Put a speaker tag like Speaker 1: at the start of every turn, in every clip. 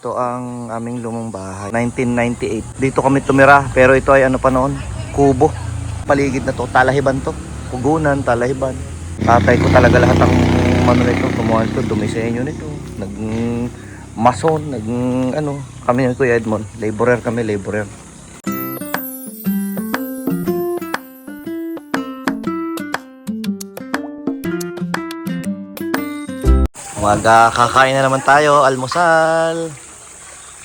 Speaker 1: Ito ang aming lumang bahay, 1998. Dito kami tumira, pero ito ay ano pa noon, kubo. Paligid na to, talahiban to. Pugunan, talahiban. Tatay ko talaga lahat ang ano nito, gumawa nito, dumisenyo nito. Mason, kami ng Kuya Edmond, laborer kami, laborer. Kakain na naman tayo, almusal.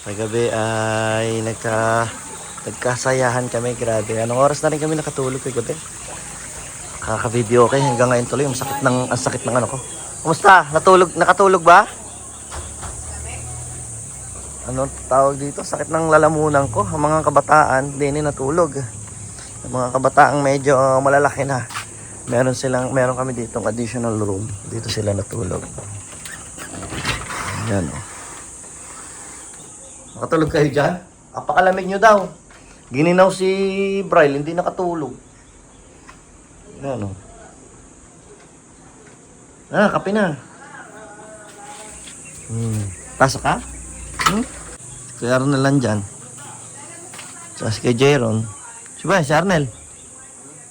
Speaker 1: Sa gabi ay nagkasayahan kami, grabe. Anong oras na rin kami nakatulog kay gabi? Kaka-video okay hanggang ngayon tuloy. Ang sakit ng ano ko. Kumusta? Nakatulog ba? Ano tawag dito? Sakit ng lalamunan ko. Ang mga kabataan, hindi natulog. Ang mga kabataang medyo malalaki na. Meron kami dito ng additional room. Dito sila natulog. Yan o. Nakatulog kayo dyan? Apakalamig nyo daw. Gininaw si Bryle, hindi nakatulog. Yan o. Kape na. Pasok ka? Kaya Arnel lang dyan. Tapos kay Jeron. Si Arnel.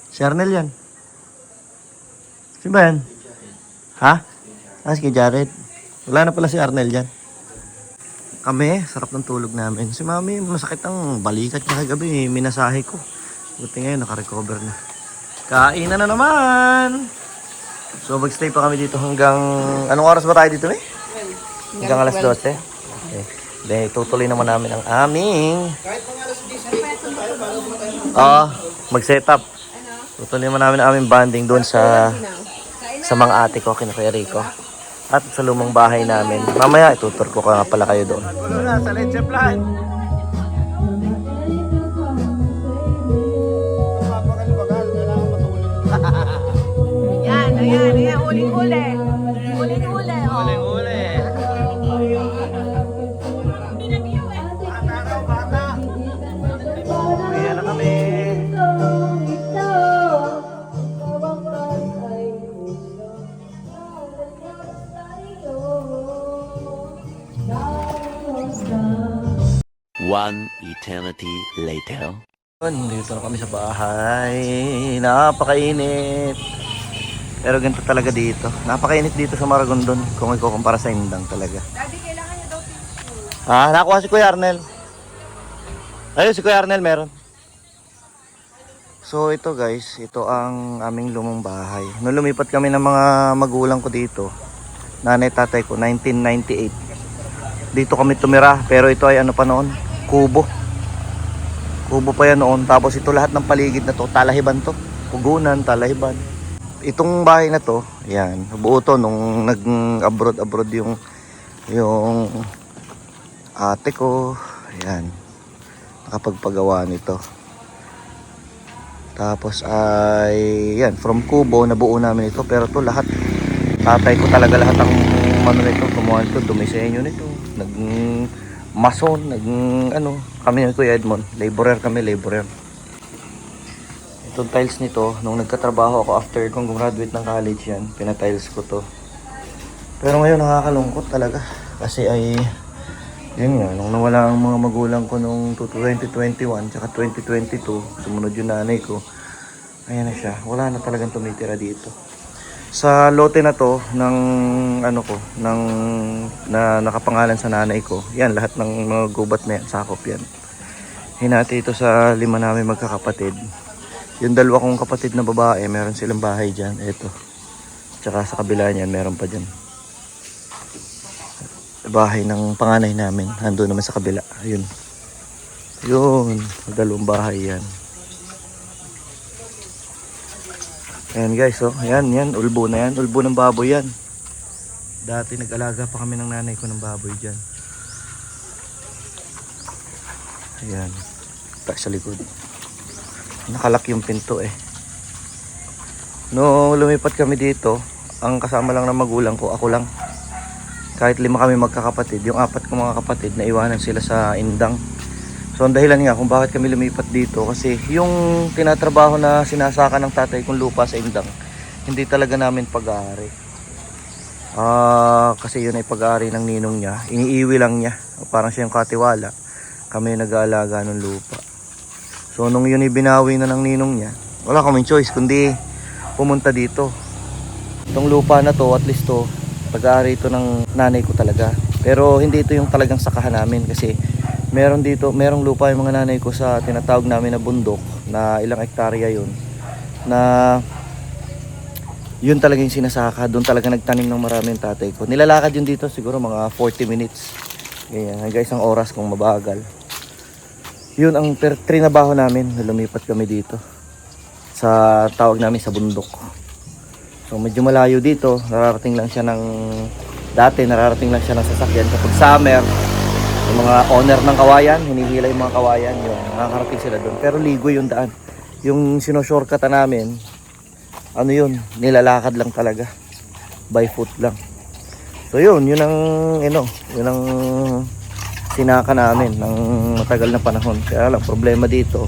Speaker 1: Si Arnel yan. Si yan? Ha? Tapos kay Jared. Wala na pala si Arnel dyan. Kami, sarap ng tulog namin. Si Mami, masakit ang balikat niya kagabi. Minasahe ko. Buti ngayon, nakarecover na. Kainan na naman! So, magstay pa kami dito hanggang... Anong oras ba tayo dito, eh? Hanggang alas 12. Okay. Then, tutuloy naman namin ang aming... Kahit mga alas 10 tayo, mag-set up. Tutuloy naman namin ang aming banding doon sa mga ate ko, kina Kuya Rico. At sa lumang bahay namin. Mamaya itutur ko nga pala kayo doon. Sa leche plan.
Speaker 2: Ayan, uling-uli. Uling-uli, oh.
Speaker 1: Uling-uli. Uwi na kami.
Speaker 3: One eternity later.
Speaker 1: Dito na kami sa bahay. Napakainit. Pero ganito talaga dito. Napakainit dito sa Maragondon. Kung ikukumpara sa Indang talaga.
Speaker 2: Daddy, kailangan niya daw tissue.
Speaker 1: Nakuha si Kuya Arnel. Ayun, si Kuya Arnel meron. So ito guys, ito ang aming lumang bahay. Nung lumipat kami ng mga magulang ko dito, nanay tatay ko, 1998. Dito kami tumira, pero ito ay ano pa noon, kubo. Kubo pa yan noon. Tapos ito lahat ng paligid na to, talahiban to. Pugunan, talahiban. Itong bahay na to, yan, buo to nung nag-abroad yung ate ko. Yan, nakapagpagawa nito. Tapos ay, yan, from kubo, nabuo namin ito. Pero to lahat, tatay ko talaga lahat ang ano nito, gumawa nito, dumisenyo nito. Mason, kami ng Kuya Edmond, laborer kami, laborer. Itong tiles nito, nung nagkatrabaho ako after kong graduate ng college yan, pinatiles ko to. Pero ngayon nakakalungkot talaga. Kasi ay, yun nga, nung nawala ang mga magulang ko nung 2021, tsaka 2022, sumunod yung nanay ko, ayan na siya, wala na talagang tumitira dito. Sa lote na to ng na nakapangalan sa nanay ko, yan lahat ng mga gubat na yan, sakop yan. Hinati ito sa 5 namin magkakapatid. Yung 2 kong kapatid na babae, meron silang bahay dyan, ito. Tsaka sa kabila niyan, meron pa dyan. Bahay ng panganay namin, nandun naman sa kabila, ayun. Yun, 2 bahay yan. Ayan guys, oh, ayan, ulbo na yan, ulbo ng baboy yan. Dati nag-alaga pa kami ng nanay ko ng baboy dyan. Ayan, tak sa likod. Nakalak yung pinto eh. Noong lumipat kami dito, ang kasama lang ng magulang ko, ako lang. Kahit 5 kami magkakapatid, yung 4 kong mga kapatid, naiwanan sila sa Indang. So ang dahilan nga kung bakit kami lumipat dito, kasi yung tinatrabaho na sinasaka ng tatay kong lupa sa Indang, hindi talaga namin pag-aari. Kasi yun ay pag-aari ng ninong niya, iniiwi lang niya. Parang siya yung katiwala. Kami yung nag-aalaga ng lupa. So nung yun ibinawi na ng ninong niya, wala kaming choice kundi pumunta dito. Itong lupa na to, at least to, pag-aari ito ng nanay ko talaga. Pero hindi ito yung talagang sakahan namin kasi merong lupa yung mga nanay ko sa tinatawag namin na bundok na ilang hektarya yun. Na yun talaga yung sinasaka. Doon talaga nagtanim ng marami yung tatay ko. Nilalakad yun dito siguro mga 40 minutes. Ganyan, hanggang isang oras kung mabagal. Yun ang trinabaho namin na lumipat kami dito. Sa tawag namin sa bundok. So medyo malayo dito. Nararating lang siya ng sasakyan kapag summer. Yung mga owner ng kawayan, hinihila yung mga kawayan. Yun, nakakarating sila doon. Pero ligo yung daan. Yung sino-shortcutan namin, ano yun, nilalakad lang talaga. By foot lang. So yun ang sinaka namin ng matagal na panahon. Kaya lang, problema dito.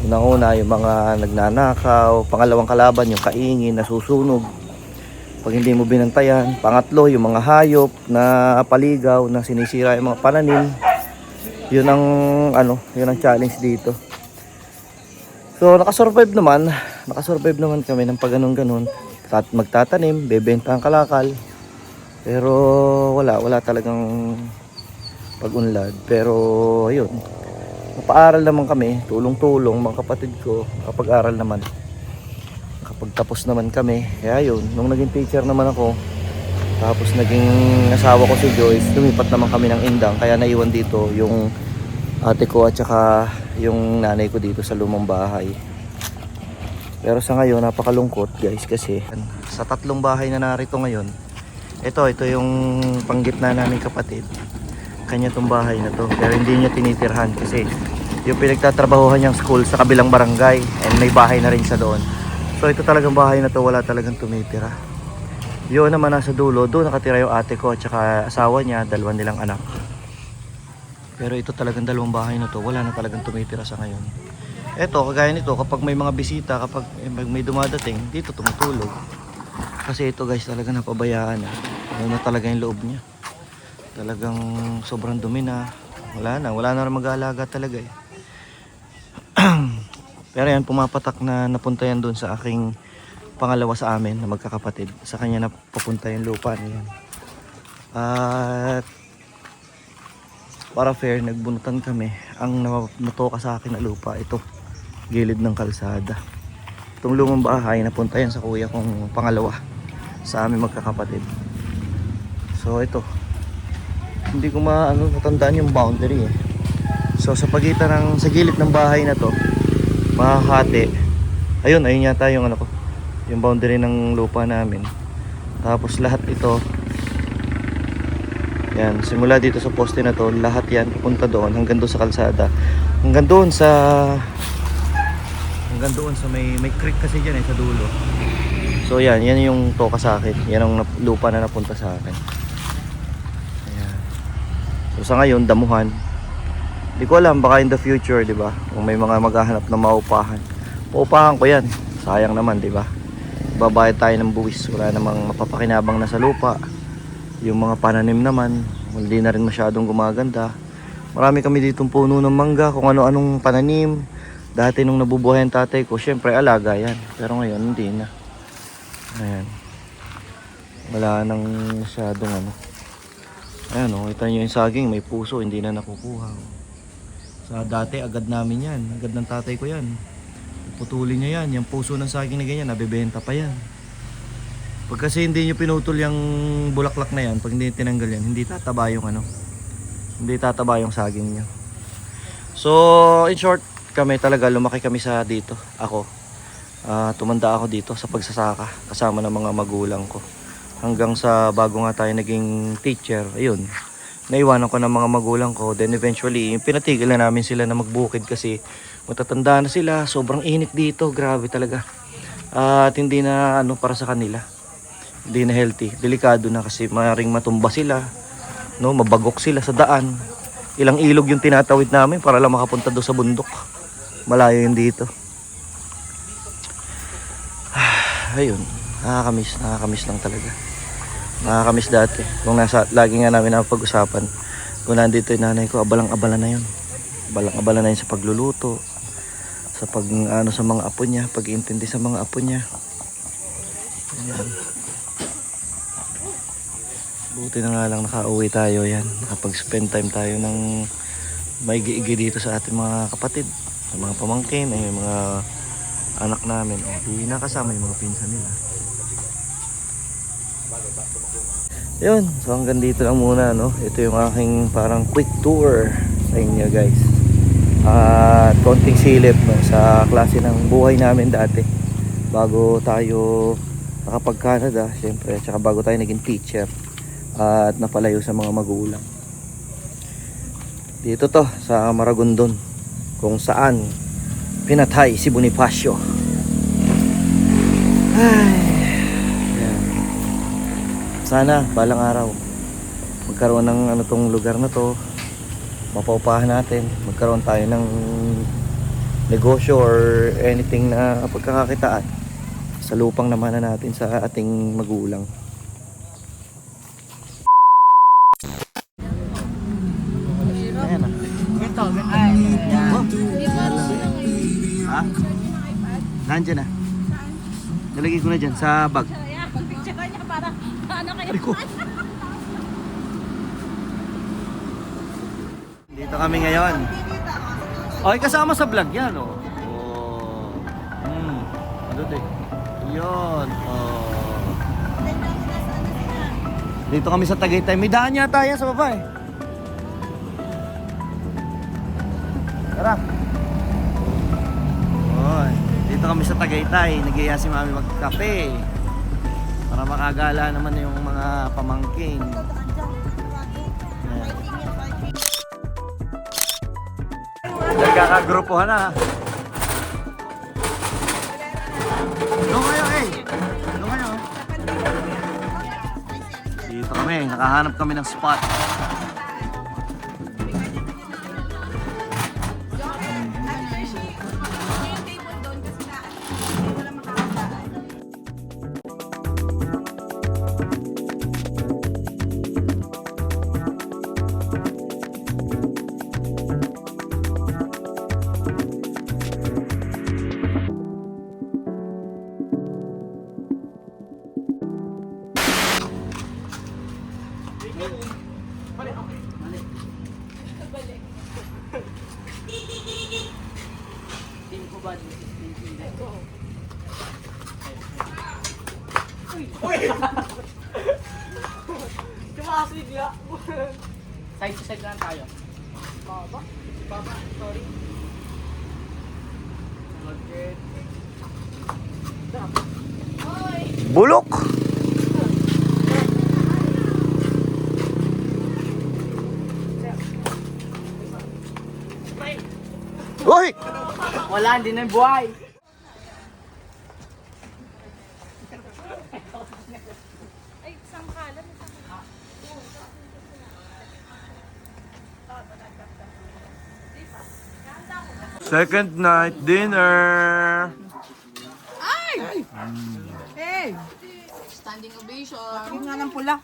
Speaker 1: Unang-una, yung mga nagnanakaw. Pangalawang kalaban, yung kaingin, nasusunog. Pag hindi mo binantayan. Pangatlo, yung mga hayop na paligaw, na sinisira yung mga pananim. Yun ang challenge dito. So nakasurvive naman kami ng pag ganun. Magtatanim, bebenta ang kalakal. Pero wala talagang pag-unlad. Pero ayun, napaaral naman kami, tulong-tulong mga kapatid ko, kapag-aral naman. Kapag-tapos naman kami. Kaya yun, nung naging teacher naman ako, tapos naging asawa ko si Joyce, lumipat naman kami ng Indang. Kaya naiwan dito yung ate ko at saka yung nanay ko dito sa lumang bahay. Pero sa ngayon napakalungkot guys kasi sa 3 bahay na narito ngayon, ito yung panggitna namin kapatid. Kanya tong bahay na to, pero hindi niya tinitirhan kasi yung pinagtatrabahuhan niyang school sa kabilang barangay and may bahay na rin sa doon. So ito talagang bahay na to, wala talagang tumitira. Yun naman nasa dulo, doon nakatira yung ate ko at saka asawa niya, 2 nilang anak. Pero ito talagang 2 bahay na to, wala na talagang tumitira sa ngayon. Eto, kagaya nito, kapag may mga bisita, kapag may dumadating, dito tumutulog. Kasi ito guys, talaga napabayaan na. Ano na talaga yung loob niya. Talagang sobrang dumi na. Wala na rin mag-aalaga talaga eh. Pero yan, pumapatak na napunta yan doon sa aking pangalawa sa amin na magkakapatid. Sa kanya na papunta yung lupa niya. At para fair, nagbunutan kami. Ang natoka sa akin na lupa, ito, gilid ng kalsada. Itong lumang bahay, napunta yan sa kuya kong pangalawa sa amin magkakapatid. So ito, hindi ko matandaan yung boundary eh. So sa pagitan sa gilid ng bahay na to, mahahati. Ayun yata yung yung boundary ng lupa namin. Tapos lahat ito, yan, simula dito sa poste na to, lahat yan pupunta doon hanggang doon sa kalsada. Hanggang doon sa may creek kasi diyan sa dulo. So yan yung toka sa akin. Yan ang lupa na napunta sa akin. Ayan. So sa ngayon, damuhan. Hindi ko alam, baka in the future, 'di ba? Kung may mga maghahanap na maupahan. Paupahan ko 'yan. Sayang naman, 'di ba? Babayad tayo ng buwis, wala namang mapapakinabang na sa lupa. Yung mga pananim naman, hindi na rin masyadong gumaganda. Marami kami ditong puno ng mangga, kung ano-anong pananim. Dati nung nabubuhay ang tatay ko, syempre alaga yan. Pero ngayon, hindi na. Ayan. Wala nang masyadong Ayan kita nyo yung saging, may puso, hindi na nakukuha. Sa dati, agad namin yan. Agad ng tatay ko yan. Putulin niya yan. Yung puso ng saging na ganyan, nabibenta pa yan. Pag kasi hindi nyo pinutol yung bulaklak na yan, pag hindi tinanggal yan, hindi tataba yung hindi tataba yung saging nyo. So, in short, kami talaga, lumaki kami sa dito. Ako, tumanda ako dito sa pagsasaka, kasama ng mga magulang ko. Hanggang sa bago nga tayo naging teacher, ayun, naiwanan ko ng mga magulang ko. Then eventually, pinatigil na namin sila na magbukid kasi matatanda na sila, sobrang init dito, grabe talaga. At hindi na para sa kanila. Hindi na healthy, delikado na kasi maring matumba sila, mabagok sila sa daan. Ilang ilog yung tinatawid namin para lang makapunta doon sa bundok. Malayo yun dito. Ayun, nakakamiss lang talaga. Nakakamiss dati. Kung lagi nga namin napag-usapan Kung nandito yung nanay ko, abalang-abala na yun. Abalang-abala na yun sa pagluluto. Sa pag, ano, sa mga apo niya. Pag-iintindi sa mga apo niya. Ayan. Buti na nga lang nakauwi tayo yan. Nakapag-spend time tayo ng may giigi dito sa ating mga kapatid. Sa mga pamangkin, ay mga anak namin. O, di nakasama yung mga pinsan nila. Yun, so hanggang dito lang muna, no? Ito yung aking parang quick tour sa inyo, guys. At konting silip, no, sa klase ng buhay namin dati bago tayo nakapag-Canada, syempre, at saka bago tayo naging teacher at napalayo sa mga magulang. Dito to sa Maragondon, kung saan pinatay si Bonifacio. Ay, sana balang araw magkaroon ng ano tong lugar na to, mapaupahan natin, magkaroon tayo ng negosyo or anything na pagkakakitaan sa lupang naman na natin sa ating magulang. Ayan na.
Speaker 2: Ito, ay.
Speaker 1: Ha? Nandiyan na. Nalagay ko na dyan sa bag.
Speaker 2: Pag-picture niya para ano kayo.
Speaker 1: Aray ko. Dito kami ngayon. Okay, kasama sa vlog yan, oh. Oh. Ano din? Yun, oh. Dito kami sa Tagaytay. May daan yata yan sa baba, eh. Tara. Oy, dito kami sa Tagaytay. Nag-iya si Mami magkape. Para makagala naman yung mga pamangkin. Nagkakagrupuhan na. Doon kayo, eh. Doon kayo. Dito kami. Nakahanap kami ng spot.
Speaker 4: Side to side lang tayo. Baba, sorry.
Speaker 1: Bulok! Uy!
Speaker 4: Wala, hindi na yung buhay.
Speaker 2: Ay, sangkalan.
Speaker 1: Second night dinner!
Speaker 2: Standing ovation.
Speaker 4: Yung nga ng pula.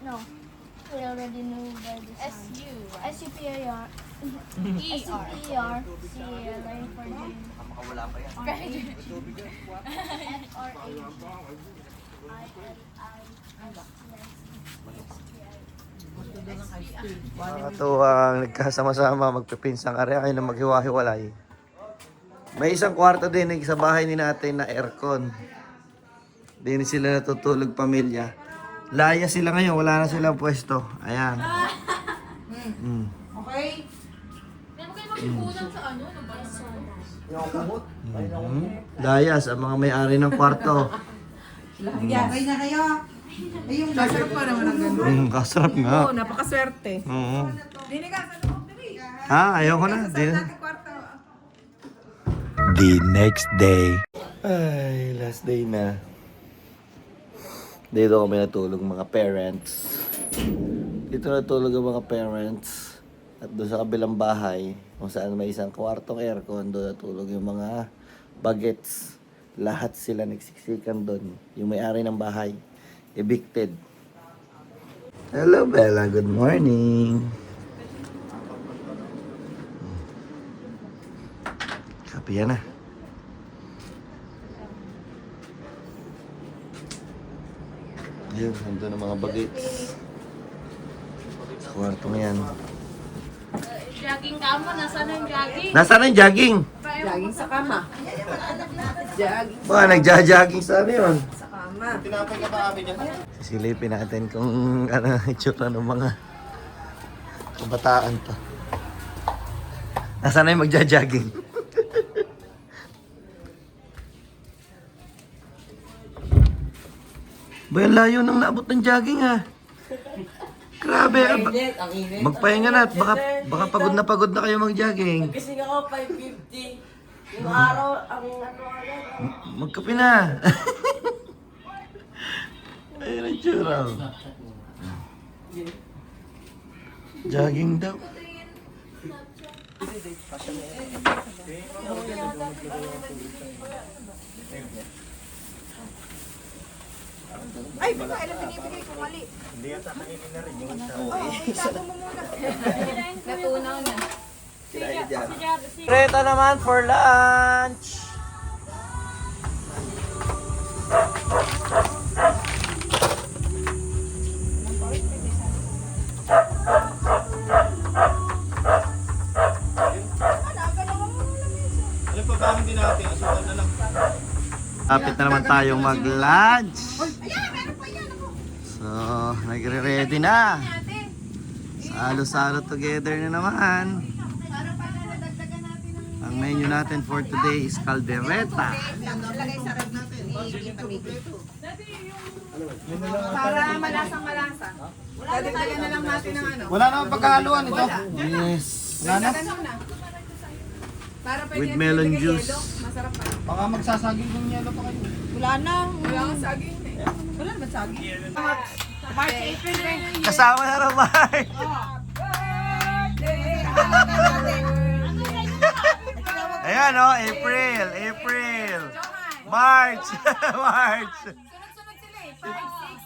Speaker 5: No, we already knew by the sound. S-U-P-A-R. S-U-P-E-R. C-A-L-A for the...
Speaker 1: Nakakatuwang nagkasama-sama, magpipinsang area kayo na maghiwa-hiwalay. May isang kwarto din sa bahay ni natin na aircon. Din sila natutulog pamilya. Laya sila ngayon, wala na silang pwesto. Ayan.
Speaker 4: Okay?
Speaker 1: Layas, ang mga may-ari ng kwarto.
Speaker 4: Okay na kayo. Ay, yung masarap pa naman ang gano'n.
Speaker 1: Kasarap nga.
Speaker 4: Oo, napakaswerte.
Speaker 1: Oo.
Speaker 4: Dini ka, sa loob dali.
Speaker 1: Ha, ayoko na. Di na.
Speaker 4: Kwarto.
Speaker 3: The next day.
Speaker 1: Ay, last day na. Dito kami natulog mga parents. Dito natulog ang mga parents. At doon sa kabilang bahay, Kung saan may isang kwartong aircon, doon natulog yung mga bagets. Lahat sila nagsiksikan doon. Yung may-ari ng bahay, evicted. Hello Bella, good morning. Kape yan na. Ayun, nandun ang mga bagets. Sa kwartong yan.
Speaker 2: Jogging ka mo, nasaan ang jogging?
Speaker 1: Nasaan ang jogging?
Speaker 4: Laging sa kama. Jogging
Speaker 1: Baka nagja-jogging sa ano yun?
Speaker 4: sa kama.
Speaker 1: Sisilipin natin kung ano itsura ng mga kabataan to. Nasaan na yung magja-jogging? Ba, ang layo nang naabot ng jogging ha. Grabe. Magpahinga na at baka pagod na kayo mag-jogging.
Speaker 6: Gising ako 5:50. Yung araw, ang ano
Speaker 1: Magkape na. Ayun ang tsura. Jogging daw.
Speaker 4: Ay, baka ilang binibigay ko mali.
Speaker 2: Natunaw na.
Speaker 1: Preta naman for lunch. Kapit na naman tayong mag-lunch. So, nagre-ready na. Salo-salo together na naman. Ang menu natin for today is caldereta.
Speaker 4: Para malasang-malasa. Dadagdagan na lang natin ng ano.
Speaker 7: Wala naman pagkahaluan ito.
Speaker 1: Yes.
Speaker 7: Wala na.
Speaker 4: Para pwede
Speaker 1: With
Speaker 4: natin
Speaker 1: melon
Speaker 4: ilagay
Speaker 1: juice.
Speaker 4: yelo. Masarap pa.
Speaker 7: Baka magsasaging ng yelo pa kayo.
Speaker 4: Wala na. Wala kang saging eh. Wala naman saging. March, April eh.
Speaker 1: Kasama na naman. Ayan o, April. March. March.
Speaker 4: Sunod-sunod sila eh. 5,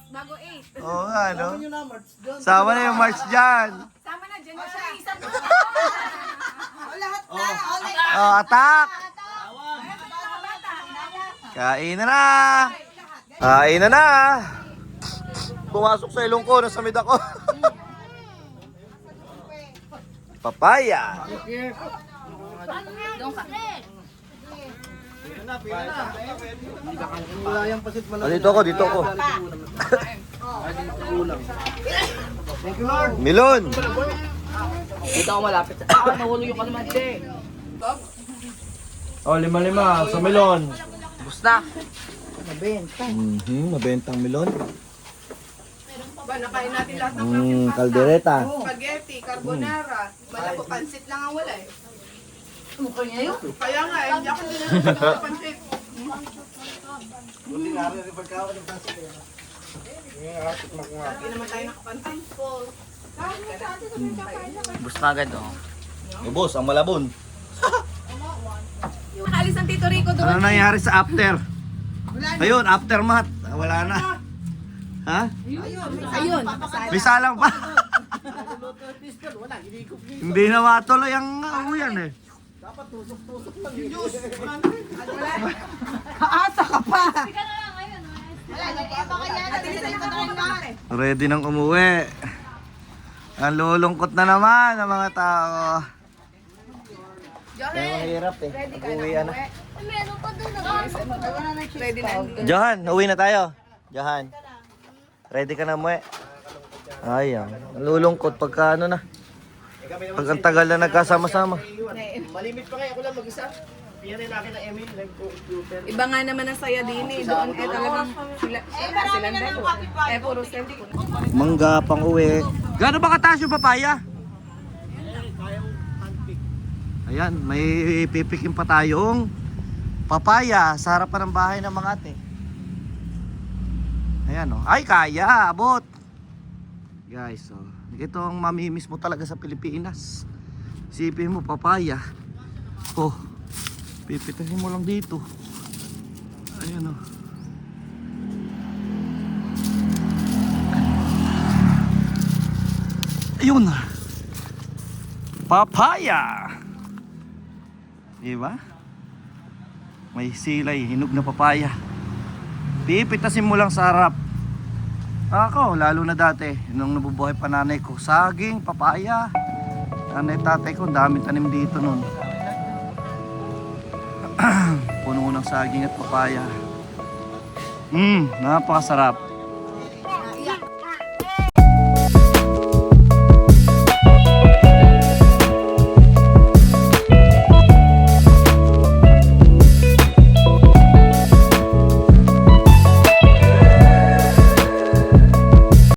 Speaker 4: 6, bago 8.
Speaker 1: Oo nga, no? Sama na yung March dyan.
Speaker 4: Sama na dyan. Siya isang
Speaker 1: Oh, attack! Kain na na! Kain na na! Pumasok sa ilong ko, nasamid ako. Papaya! Dito ako. Milon!
Speaker 6: Dito ako malapit. Nahulog yung kalimante.
Speaker 1: Oh, 5 sa melon.
Speaker 6: Gusta.
Speaker 1: Mabentang melon.
Speaker 4: Ba, nakain natin lahat ng
Speaker 1: Caldereta.
Speaker 4: spaghetti, carbonara. Malako, pansit lang ang wala eh.
Speaker 6: Mukha niya yun.
Speaker 4: Kaya nga eh, hindi ako dinala ng pansit. Hindi naman tayo nakapansit.
Speaker 6: Gusta agad oh.
Speaker 1: Boss, ang malabon.
Speaker 4: Nakalis ang Tito Rico doon.
Speaker 1: Ano nangyari sa after? Ayun, aftermath. Wala na. Ha?
Speaker 4: Ayun.
Speaker 1: May salang pa. Hindi na matuloy ang uyan eh.
Speaker 4: Kaasa ka pa.
Speaker 1: Ready nang umuwi. Ang lulungkot na naman ng mga tao. Kaya mahirap eh. Uwi na.
Speaker 5: Meron pa doon na.
Speaker 4: Ready na.
Speaker 1: Johan, uwi na tayo. Johan. Ready ka na umuwi? Ayan. Ang lulungkot pagka ano na. Pag ang tagal na nagkasama-sama.
Speaker 7: Malimit pa kayo, ako lang mag-isa. Piyanin natin ng Emil, nag-computer.
Speaker 4: Iba nga naman ang saya din eh. Doon eh talagang silang dalawa. Eh puro cellphone.
Speaker 1: Mangga pang uwi. Gano'n ba kataas yung papaya? Ayan, may pipikin pa tayong papaya sa harapan ng bahay ng mga ate. Ayan o. Ay, kaya. Abot. Guys, so. Ito ang mamimiss mo talaga sa Pilipinas. Isipin mo, papaya. Oh, pipitahin mo lang dito. Ayan oh. Ayun. Papaya. Diba? May silay, hinog na papaya. Pipitasin mo lang sa harap. Ako, lalo na dati, nung nabubuhay pa nanay ko, saging, papaya. Nanay tatay ko, dami tanim dito nun. Puno ng saging at papaya. Napakasarap.